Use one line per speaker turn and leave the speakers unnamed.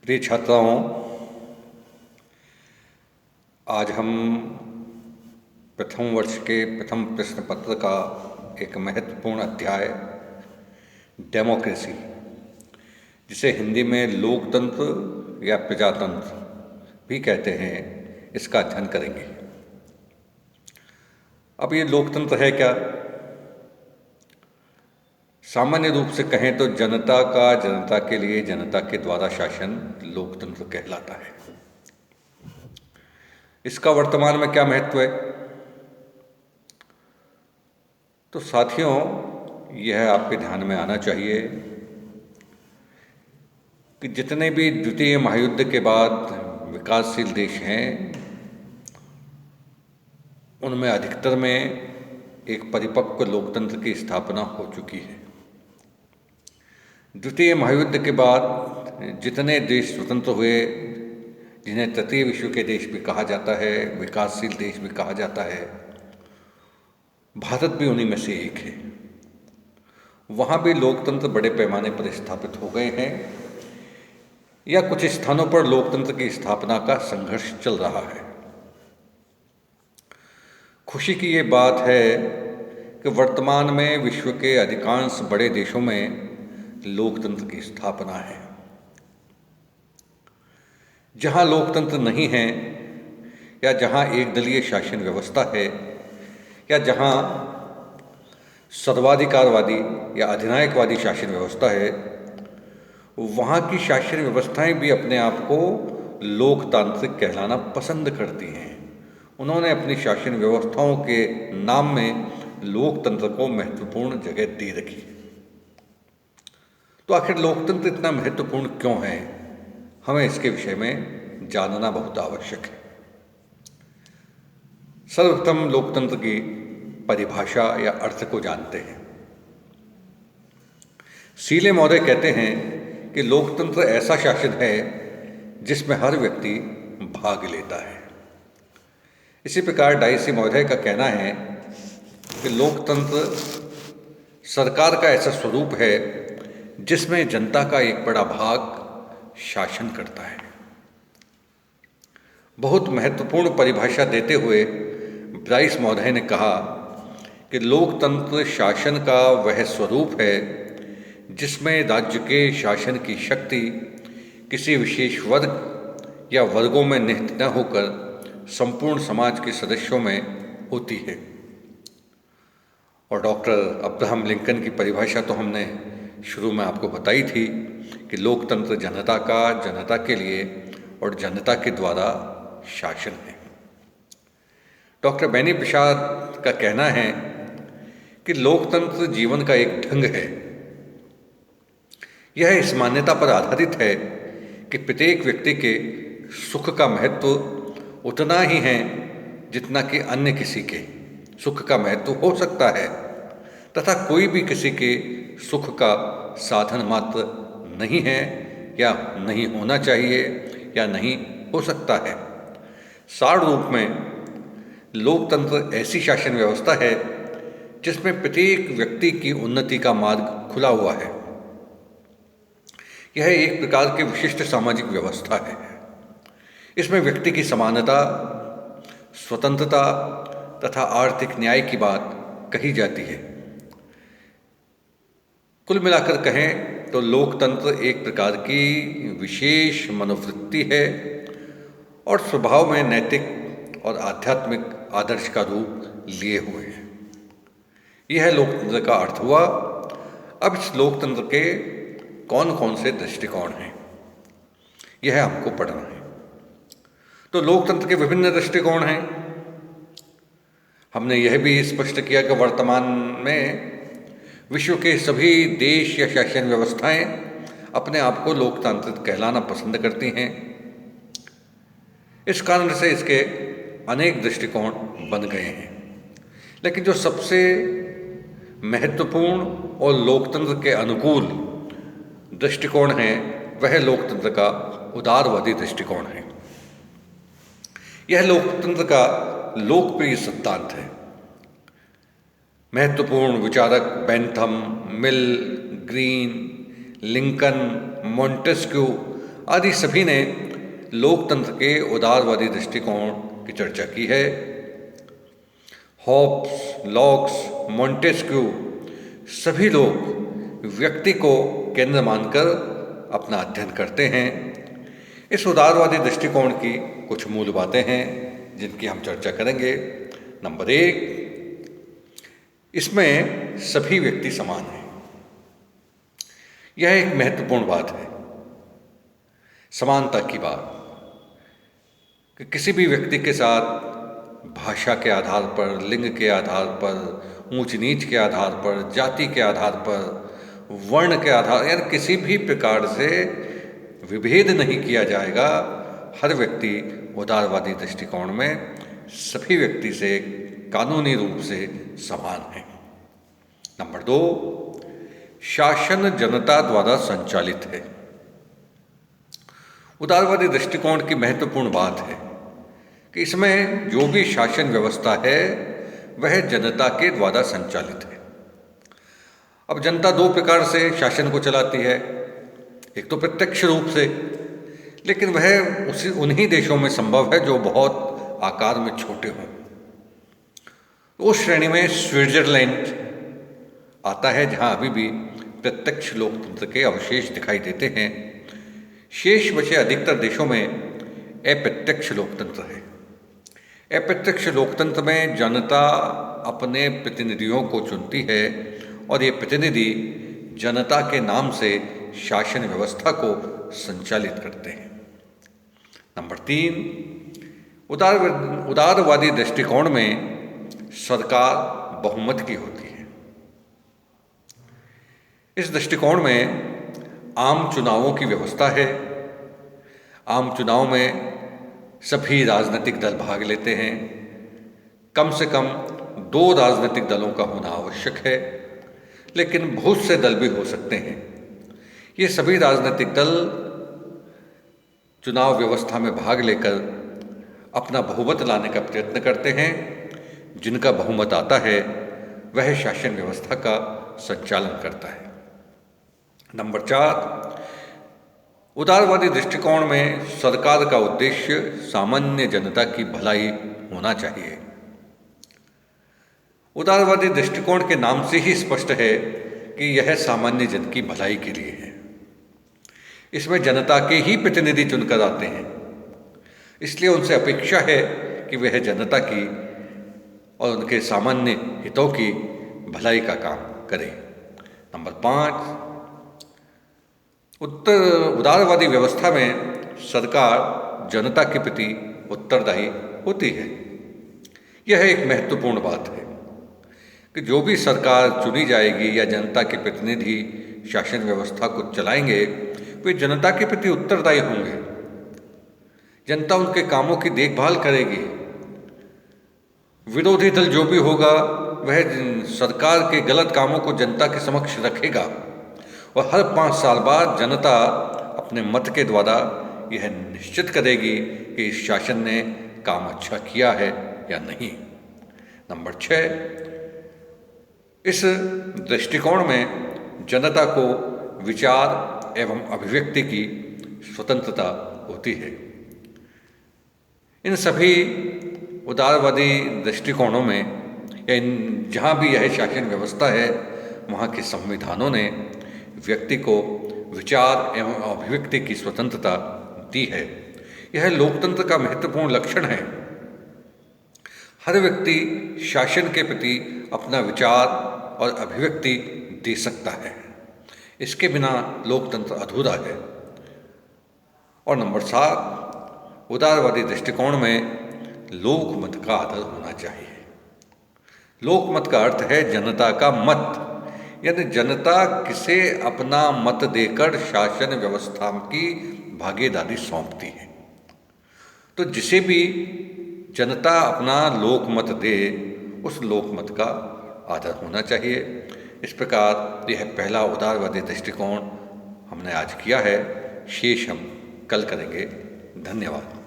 प्रिय छात्राओं, आज हम प्रथम वर्ष के प्रथम प्रश्न पत्र का एक महत्वपूर्ण अध्याय डेमोक्रेसी, जिसे हिंदी में लोकतंत्र या प्रजातंत्र भी कहते हैं, इसका अध्ययन करेंगे। अब ये लोकतंत्र है क्या? सामान्य रूप से कहें तो जनता का जनता के लिए जनता के द्वारा शासन लोकतंत्र कहलाता है। इसका वर्तमान में क्या महत्व है? तो साथियों, यह आपके ध्यान में आना चाहिए कि जितने भी द्वितीय महायुद्ध के बाद विकासशील देश हैं, उनमें अधिकतर में एक परिपक्व लोकतंत्र की स्थापना हो चुकी है। द्वितीय महायुद्ध के बाद जितने देश स्वतंत्र हुए, जिन्हें तृतीय विश्व के देश भी कहा जाता है, विकासशील देश भी कहा जाता है, भारत भी उन्हीं में से एक है। वहाँ भी लोकतंत्र बड़े पैमाने पर स्थापित हो गए हैं या कुछ स्थानों पर लोकतंत्र की स्थापना का संघर्ष चल रहा है। खुशी की ये बात है कि वर्तमान में विश्व के अधिकांश बड़े देशों में लोकतंत्र की स्थापना है। जहाँ लोकतंत्र नहीं है या जहाँ एकदलीय शासन व्यवस्था है या जहाँ सर्वाधिकारवादी या अधिनायकवादी शासन व्यवस्था है, वहाँ की शासन व्यवस्थाएं भी अपने आप को लोकतांत्रिक कहलाना पसंद करती हैं। उन्होंने अपनी शासन व्यवस्थाओं के नाम में लोकतंत्र को महत्वपूर्ण जगह दे रखी। तो आखिर लोकतंत्र इतना महत्वपूर्ण क्यों है? हमें इसके विषय में जानना बहुत आवश्यक है। सर्वप्रथम लोकतंत्र की परिभाषा या अर्थ को जानते हैं। सीले मौर्य कहते हैं कि लोकतंत्र ऐसा शासन है जिसमें हर व्यक्ति भाग लेता है। इसी प्रकार डाइसी मौर्य का कहना है कि लोकतंत्र सरकार का ऐसा स्वरूप है जिसमें जनता का एक बड़ा भाग शासन करता है। बहुत महत्वपूर्ण परिभाषा देते हुए ब्राइस मौर्य ने कहा कि लोकतंत्र शासन का वह स्वरूप है जिसमें राज्य के शासन की शक्ति किसी विशेष वर्ग या वर्गों में निहित न होकर संपूर्ण समाज के सदस्यों में होती है। और डॉक्टर अब्राहम लिंकन की परिभाषा तो हमने शुरू में आपको बताई थी कि लोकतंत्र जनता का जनता के लिए और जनता के द्वारा शासन है। डॉक्टर बेनी प्रसाद का कहना है कि लोकतंत्र जीवन का एक ढंग है। यह इस मान्यता पर आधारित है कि प्रत्येक व्यक्ति के सुख का महत्व उतना ही है जितना कि अन्य किसी के सुख का महत्व हो सकता है, तथा कोई भी किसी के सुख का साधन मात्र नहीं है या नहीं होना चाहिए या नहीं हो सकता है। सार रूप में लोकतंत्र ऐसी शासन व्यवस्था है जिसमें प्रत्येक व्यक्ति की उन्नति का मार्ग खुला हुआ है। यह एक प्रकार की विशिष्ट सामाजिक व्यवस्था है। इसमें व्यक्ति की समानता, स्वतंत्रता तथा आर्थिक न्याय की बात कही जाती है। कुल मिलाकर कहें तो लोकतंत्र एक प्रकार की विशेष मनोवृत्ति है और स्वभाव में नैतिक और आध्यात्मिक आदर्श का रूप लिए हुए है। यह लोकतंत्र का अर्थ हुआ। अब इस लोकतंत्र के कौन कौन से दृष्टिकोण हैं, यह हमको पढ़ना है। तो लोकतंत्र के विभिन्न दृष्टिकोण हैं। हमने यह भी स्पष्ट किया कि वर्तमान में विश्व के सभी देश या शासन व्यवस्थाएं अपने आप को लोकतांत्रिक कहलाना पसंद करती हैं। इस कारण से इसके अनेक दृष्टिकोण बन गए हैं, लेकिन जो सबसे महत्वपूर्ण और लोकतंत्र के अनुकूल दृष्टिकोण है वह लोकतंत्र का उदारवादी दृष्टिकोण है। यह लोकतंत्र का लोकप्रिय सिद्धांत है। महत्वपूर्ण विचारक बेंथम, मिल, ग्रीन, लिंकन, मोंटेस्क्यू आदि सभी ने लोकतंत्र के उदारवादी दृष्टिकोण की चर्चा की है। हॉब्स, लॉक्स, मॉन्टेस्क्यू सभी लोग व्यक्ति को केंद्र मानकर अपना अध्ययन करते हैं। इस उदारवादी दृष्टिकोण की कुछ मूल बातें हैं जिनकी हम चर्चा करेंगे। नंबर 1, इसमें सभी व्यक्ति समान हैं। यह एक महत्वपूर्ण बात है, समानता की बात, कि किसी भी व्यक्ति के साथ भाषा के आधार पर, लिंग के आधार पर, ऊंच नीच के आधार पर, जाति के आधार पर, वर्ण के आधार, यानी किसी भी प्रकार से विभेद नहीं किया जाएगा। हर व्यक्ति उदारवादी दृष्टिकोण में सभी व्यक्ति से कानूनी रूप से समान है। नंबर 2, शासन जनता द्वारा संचालित है। उदारवादी दृष्टिकोण की महत्वपूर्ण बात है कि इसमें जो भी शासन व्यवस्था है वह जनता के द्वारा संचालित है। अब जनता दो प्रकार से शासन को चलाती है। एक तो प्रत्यक्ष रूप से, लेकिन वह उन्हीं देशों में संभव है जो बहुत आकार में छोटे हों। उस श्रेणी में स्विट्जरलैंड आता है, जहां अभी भी प्रत्यक्ष लोकतंत्र के अवशेष दिखाई देते हैं। शेष बचे अधिकतर देशों में अप्रत्यक्ष लोकतंत्र है। अप्रत्यक्ष लोकतंत्र में जनता अपने प्रतिनिधियों को चुनती है और ये प्रतिनिधि जनता के नाम से शासन व्यवस्था को संचालित करते हैं। नंबर 3, उदारवादी दृष्टिकोण में सरकार बहुमत की होती है। इस दृष्टिकोण में आम चुनावों की व्यवस्था है। आम चुनाव में सभी राजनीतिक दल भाग लेते हैं। कम से कम 2 राजनीतिक दलों का होना आवश्यक है, लेकिन बहुत से दल भी हो सकते हैं। ये सभी राजनीतिक दल चुनाव व्यवस्था में भाग लेकर अपना बहुमत लाने का प्रयत्न करते हैं। जिनका बहुमत आता है वह शासन व्यवस्था का संचालन करता है। नंबर 4, उदारवादी दृष्टिकोण में सरकार का उद्देश्य सामान्य जनता की भलाई होना चाहिए। उदारवादी दृष्टिकोण के नाम से ही स्पष्ट है कि यह सामान्य जन की भलाई के लिए है। इसमें जनता के ही प्रतिनिधि चुनकर आते हैं, इसलिए उनसे अपेक्षा है कि वह जनता की और उनके सामान्य हितों की भलाई का काम करें। नंबर 5, उदारवादी व्यवस्था में सरकार जनता के प्रति उत्तरदायी होती है। यह एक महत्वपूर्ण बात है कि जो भी सरकार चुनी जाएगी या जनता के प्रतिनिधि शासन व्यवस्था को चलाएंगे वे जनता के प्रति उत्तरदायी होंगे। जनता उनके कामों की देखभाल करेगी। विरोधी दल जो भी होगा वह सरकार के गलत कामों को जनता के समक्ष रखेगा और हर 5 साल बाद जनता अपने मत के द्वारा यह निश्चित करेगी कि इस शासन ने काम अच्छा किया है या नहीं। नंबर 6, इस दृष्टिकोण में जनता को विचार एवं अभिव्यक्ति की स्वतंत्रता होती है। इन सभी उदारवादी दृष्टिकोणों में या जहाँ भी यह शासन व्यवस्था है वहाँ के संविधानों ने व्यक्ति को विचार एवं अभिव्यक्ति की स्वतंत्रता दी है। यह लोकतंत्र का महत्वपूर्ण लक्षण है। हर व्यक्ति शासन के प्रति अपना विचार और अभिव्यक्ति दे सकता है। इसके बिना लोकतंत्र अधूरा है। और नंबर 7, उदारवादी दृष्टिकोण में लोकमत का आदर होना चाहिए। लोकमत का अर्थ है जनता का मत, यानी जनता किसे अपना मत देकर शासन व्यवस्था की भागीदारी सौंपती है। तो जिसे भी जनता अपना लोकमत दे उस लोकमत का आदर होना चाहिए। इस प्रकार यह पहला उदारवादी दृष्टिकोण हमने आज किया है। शेष हम कल करेंगे। धन्यवाद।